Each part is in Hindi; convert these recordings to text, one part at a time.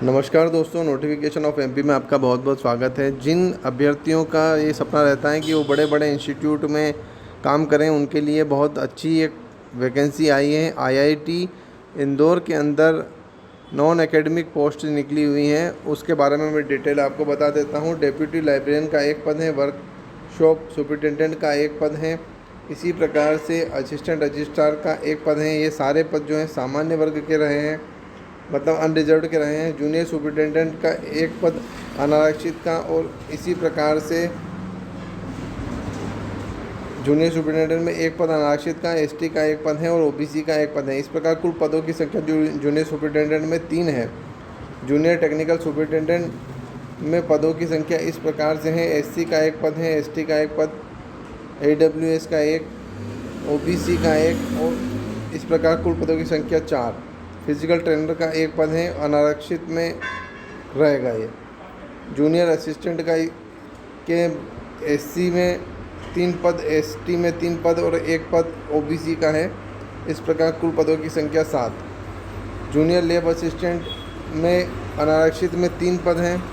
नमस्कार दोस्तों, नोटिफिकेशन ऑफ एमपी में आपका बहुत बहुत स्वागत है। जिन अभ्यर्थियों का ये सपना रहता है कि वो बड़े बड़े इंस्टीट्यूट में काम करें, उनके लिए बहुत अच्छी एक वैकेंसी आई है। आईआईटी इंदौर के अंदर नॉन एकेडमिक पोस्ट निकली हुई हैं, उसके बारे में मैं डिटेल आपको बता देता हूँ। डेप्यूटी लाइब्रेरियन का एक पद है, वर्कशॉप सुपरिटेंडेंट का एक पद है, इसी प्रकार से असिस्टेंट रजिस्ट्रार का एक पद है। ये सारे पद जो हैं सामान्य वर्ग के रहे हैं, मतलब अनरिजर्व्ड के रहे हैं। जूनियर सुपरिटेंडेंट का एक पद अनारक्षित का, और इसी प्रकार से जूनियर सुपरिटेंडेंट में एक पद अनारक्षित का, एसटी का एक पद है और ओबीसी का एक पद है। इस प्रकार कुल पदों की संख्या जूनियर सुपरिटेंडेंट में 3 है। जूनियर टेक्निकल सुपरिटेंडेंट में पदों की संख्या इस प्रकार से है: एससी का एक पद है, एसटी का एक पद, एडब्ल्यूएस का एक, ओबीसी का एक, और इस प्रकार कुल पदों की संख्या 4। फिजिकल ट्रेनर का एक पद है, अनारक्षित में रहेगा ये। जूनियर असिस्टेंट का के एससी में 3 पद, एसटी में 3 पद और एक पद ओबीसी का है। इस प्रकार कुल पदों की संख्या 7। जूनियर लैब असिस्टेंट में अनारक्षित में 3 पद हैं,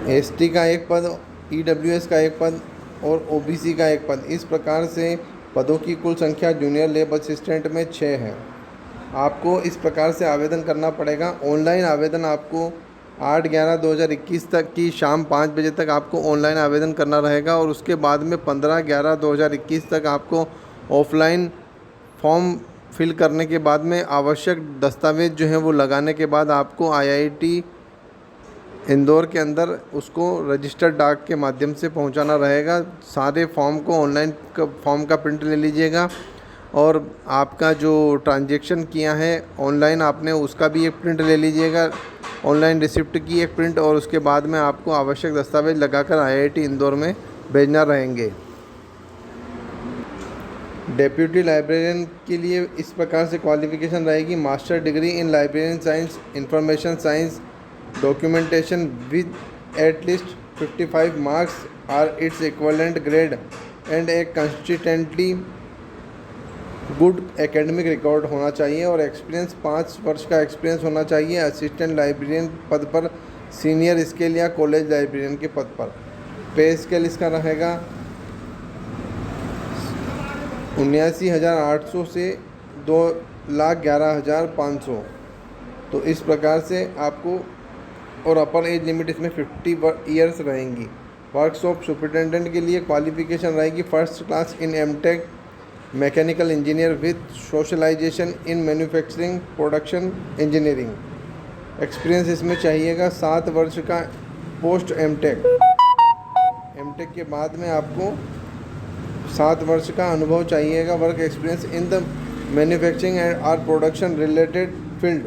एसटी का एक पद, ईडब्ल्यूएस का एक पद और ओबीसी का एक पद। इस प्रकार से पदों की कुल संख्या जूनियर लैब असिस्टेंट में 6 है। आपको इस प्रकार से आवेदन करना पड़ेगा। ऑनलाइन आवेदन आपको 8/11/2021 तक की शाम 5 बजे तक आपको ऑनलाइन आवेदन करना रहेगा, और उसके बाद में 15/11/2021 तक आपको ऑफलाइन फॉर्म फिल करने के बाद में आवश्यक दस्तावेज़ जो हैं वो लगाने के बाद आपको आईआईटी इंदौर के अंदर उसको रजिस्टर्ड डाक के माध्यम से पहुंचाना रहेगा। सारे फॉर्म को ऑनलाइन फॉर्म का प्रिंट ले लीजिएगा, और आपका जो ट्रांजैक्शन किया है ऑनलाइन आपने, उसका भी एक प्रिंट ले लीजिएगा, ऑनलाइन रिसिप्ट की एक प्रिंट, और उसके बाद में आपको आवश्यक दस्तावेज लगाकर आईआईटी इंदौर में भेजना रहेंगे। डेप्यूटी लाइब्रेरियन के लिए इस प्रकार से क्वालिफ़िकेशन रहेगी: master degree in librarian science, information science, documentation with at least 55 marks or its equivalent grade and a consistently good academic record होना चाहिए, और एक्सपीरियंस 5 वर्ष का एक्सपीरियंस होना चाहिए असिस्टेंट लाइब्रेरियन पद पर, सीनियर स्केल या कॉलेज लाइब्रेरियन के पद पर। पे स्केल इसका रहेगा 79,800 से 2,11,500। तो इस प्रकार से आपको, और अपर एज लिमिट इसमें 50 ईयर्स रहेंगी। वर्कशॉप सुपरिटेंडेंट के लिए क्वालिफिकेशन रहेगी first class in MTech mechanical engineer with socialisation in manufacturing production engineering. Experience इसमें चाहिएगा 7 वर्ष का पोस्ट एमटेक। एमटेक के बाद में आपको 7 वर्ष का अनुभव चाहिएगा, work experience in the manufacturing and or production related field,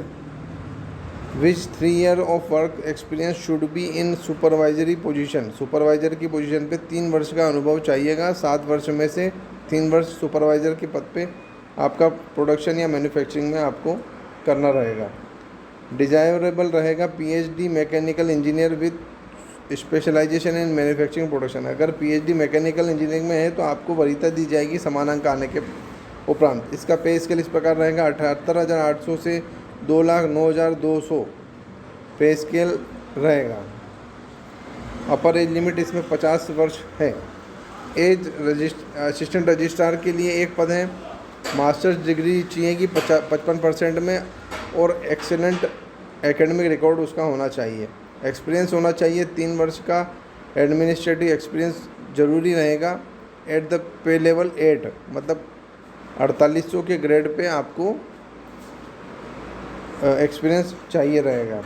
which 3 year of work experience should be in supervisory position. Supervisor की पोजीशन पे 3 वर्ष का अनुभव चाहिएगा। 7 वर्ष में से 3 वर्ष सुपरवाइजर के पद पे आपका प्रोडक्शन या मैन्युफैक्चरिंग में आपको करना रहेगा। डिजायरेबल रहेगा PhD mechanical engineer with specialisation in manufacturing production. अगर पीएचडी मैकेनिकल इंजीनियरिंग में है तो आपको वरीयता दी जाएगी समान अंक आने के उपरांत। इसका पे स्केल इस प्रकार रहेगा: 78,800 से 2,09,200 पे स्केल रहेगा। अपर एज लिमिट इसमें 50 वर्ष है। एज असिस्टेंट रजिस्ट्रार के लिए एक पद है, मास्टर्स डिग्री चाहिए कि 55% में, और एक्सेलेंट एकेडमिक रिकॉर्ड उसका होना चाहिए। एक्सपीरियंस होना चाहिए 3 वर्ष का, एडमिनिस्ट्रेटिव एक्सपीरियंस ज़रूरी रहेगा। एट द पे लेवल 8, मतलब 4800 के ग्रेड पे आपको एक्सपीरियंस चाहिए रहेगा।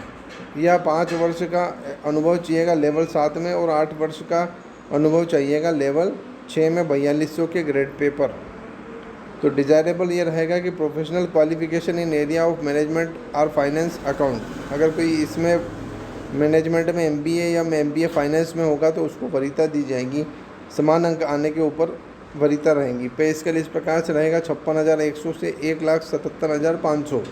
या 5 वर्ष का अनुभव चाहिएगा लेवल 7 में, और 8 वर्ष का अनुभव चाहिएगा लेवल 6 में 4200 के ग्रेड पे पर। तो डिज़ायरेबल ये रहेगा कि professional qualification in area of management और फाइनेंस अकाउंट। अगर कोई इसमें मैनेजमेंट में एमबीए या एमबीए फाइनेंस में होगा तो उसको वरीयता दी जाएगी, समान अंक आने के ऊपर वरीयता रहेंगी। पे स्केल इस प्रकार से रहेगा: 56,100 से 1,77,500।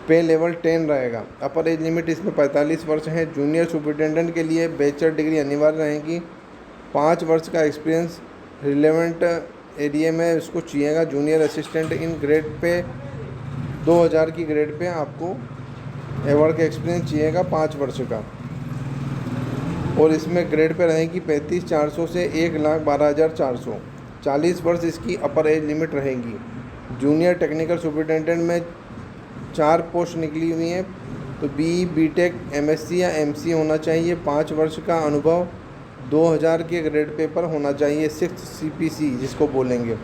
पे लेवल 10 रहेगा। अपर एज लिमिट इसमें 45 वर्ष है। जूनियर सुपरिटेंडेंट के लिए बैचलर डिग्री अनिवार्य रहेगी। 5 वर्ष का एक्सपीरियंस रिलेवेंट एरिया में इसको चाहिएगा। Junior assistant in grade pay 2000 की ग्रेड पे आपको वर्क एक्सपीरियंस चाहिएगा 5 वर्ष का, और इसमें ग्रेड पे रहेगी 35,400 से 1,12,400। 40 वर्ष इसकी अपर एज लिमिट रहेगी। जूनियर टेक्निकल सुपरिटेंडेंट में 4 पोस्ट निकली हुई हैं, तो BE BTech MSc या MC होना चाहिए, 5 वर्ष का अनुभव, 2000 के ग्रेड पेपर होना चाहिए, 6 CPC जिसको बोलेंगे,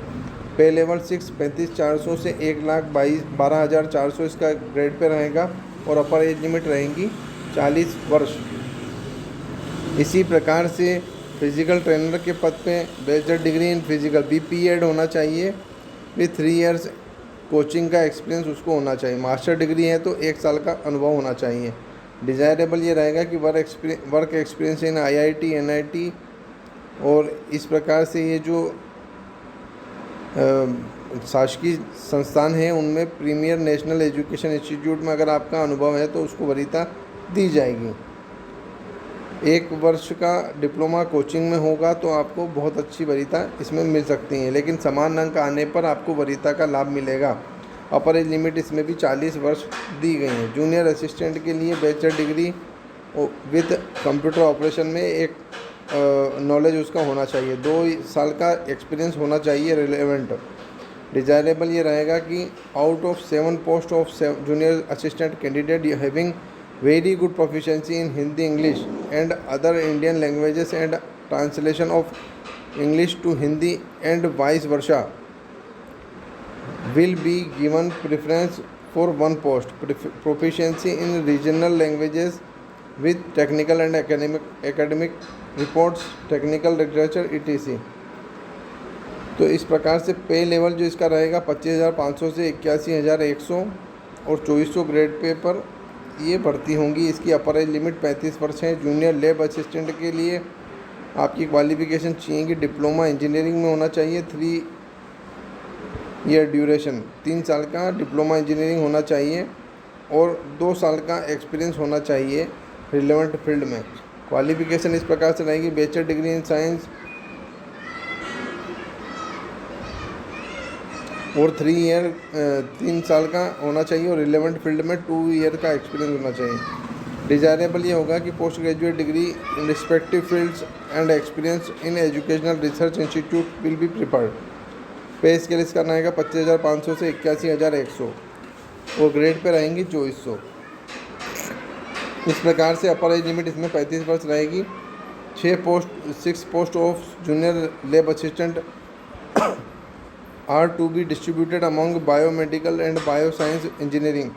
पे लेवल 6 35,400 से 1,12,400 इसका ग्रेड पे रहेगा, और अपर एज लिमिट रहेगी 40 वर्ष। इसी प्रकार से फिज़िकल ट्रेनर के पद पे bachelor degree in physical BPEd होना चाहिए विथ 3 इयर्स कोचिंग का एक्सपीरियंस उसको होना चाहिए। मास्टर डिग्री है तो 1 साल का अनुभव होना चाहिए। डिज़ायरेबल ये रहेगा कि वर्क एक्सपीरियंस इन IIT NIT, और इस प्रकार से ये जो शासकीय संस्थान हैं उनमें प्रीमियर नेशनल एजुकेशन इंस्टीट्यूट में अगर आपका अनुभव है तो उसको वरीयता दी जाएगी। 1 वर्ष का डिप्लोमा कोचिंग में होगा तो आपको बहुत अच्छी वरीयता इसमें मिल सकती है, लेकिन समान अंक आने पर आपको वरीयता का लाभ मिलेगा। अपर एज लिमिट इसमें भी 40 वर्ष दी गई है। जूनियर असिस्टेंट के लिए bachelor degree with computer operation में एक नॉलेज उसका होना चाहिए, 2 साल का एक्सपीरियंस होना चाहिए रिलेवेंट। डिज़ायरेबल ये रहेगा कि out of 7 post of junior assistant candidate having very good proficiency in Hindi, English and other Indian languages and translation of English to Hindi and vice versa will be given preference for one post. Proficiency in regional languages with technical and academic reports, technical literature etc. तो इस प्रकार से पे लेवल जो इसका रहेगा 25,500 से 81,100 और 2400 ग्रेड पे पर ये भर्ती होंगी। इसकी अपर एज लिमिट 35 वर्ष है। जूनियर लैब असिस्टेंट के लिए आपकी क्वालिफ़िकेशन चाहिए कि डिप्लोमा इंजीनियरिंग में होना चाहिए, 3 ईयर ड्यूरेशन, 3 साल का डिप्लोमा इंजीनियरिंग होना चाहिए और 2 साल का एक्सपीरियंस होना चाहिए रिलेवेंट फील्ड में। क्वालिफ़िकेशन इस प्रकार से रहेगी, बैचलर डिग्री इन साइंस और 3 साल का होना चाहिए और रिलेवेंट फील्ड में 2 ईयर का एक्सपीरियंस होना चाहिए। डिज़ायरेबल ये होगा कि post graduate degree in respective fields and experience in educational research institute will be preferred. पे स्केल इसका रहेगा 25,500 से 81,100 और ग्रेड पे रहेंगी 2400। इस प्रकार से अपर एज लिमिट इसमें 35 वर्ष रहेगी। 6 post of junior lab assistant are to be distributed among biomedical and bioscience engineering,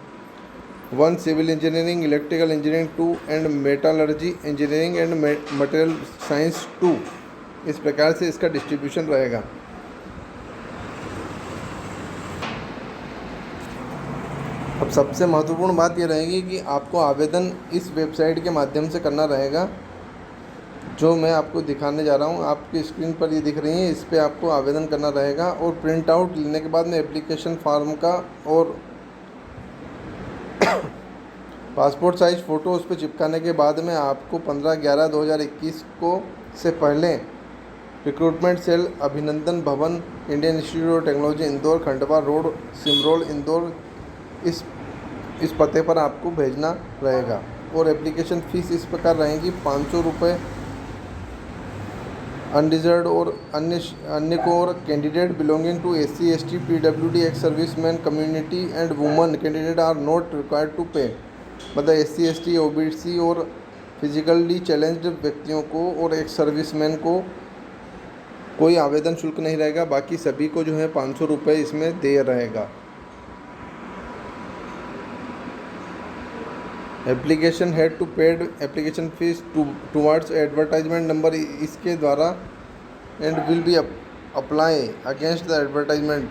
1 civil engineering, electrical engineering 2 and metallurgy engineering and material science 2। इस प्रकार से इसका डिस्ट्रीब्यूशन रहेगा। अब सबसे महत्वपूर्ण बात ये रहेगी कि आपको आवेदन इस वेबसाइट के माध्यम से करना रहेगा, जो मैं आपको दिखाने जा रहा हूँ। आपकी स्क्रीन पर ये दिख रही है, इस पे आपको आवेदन करना रहेगा और प्रिंट आउट लेने के बाद में एप्लीकेशन फॉर्म का और पासपोर्ट साइज़ फ़ोटो उस पर चिपकाने के बाद में आपको 15/11/2021 को से पहले रिक्रूटमेंट सेल अभिनंदन भवन, Indian institute of technology Indore, Khandwa road, Simrol Indore, इस पते पर आपको भेजना रहेगा। और एप्लीकेशन फ़ीस इस प्रकार रहेगी 500 रुपये अनरिजर्व और अन्य को, और candidate belonging to SC ST PWD ex serviceman community and woman candidate are not required to pay. मतलब SC ST OBC और फिजिकली चैलेंज्ड व्यक्तियों को और एक्स सर्विसमैन को कोई आवेदन शुल्क नहीं रहेगा, बाकी सभी को जो है 500 रुपये इसमें देय रहेगा। Application had to paid application fees towards advertisement number इसके द्वारा and will be apply against the advertisement.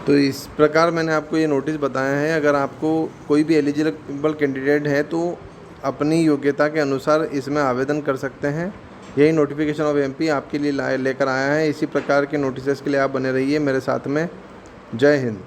तो इस प्रकार मैंने आपको ये नोटिस बताया है। अगर आपको कोई भी एलिजिबल कैंडिडेट है तो अपनी योग्यता के अनुसार इसमें आवेदन कर सकते हैं। यही नोटिफिकेशन ऑफ MP आपके लिए लेकर आया है। इसी प्रकार के नोटिसेस के लिए आप बने रहिए मेरे साथ में। जय हिंद।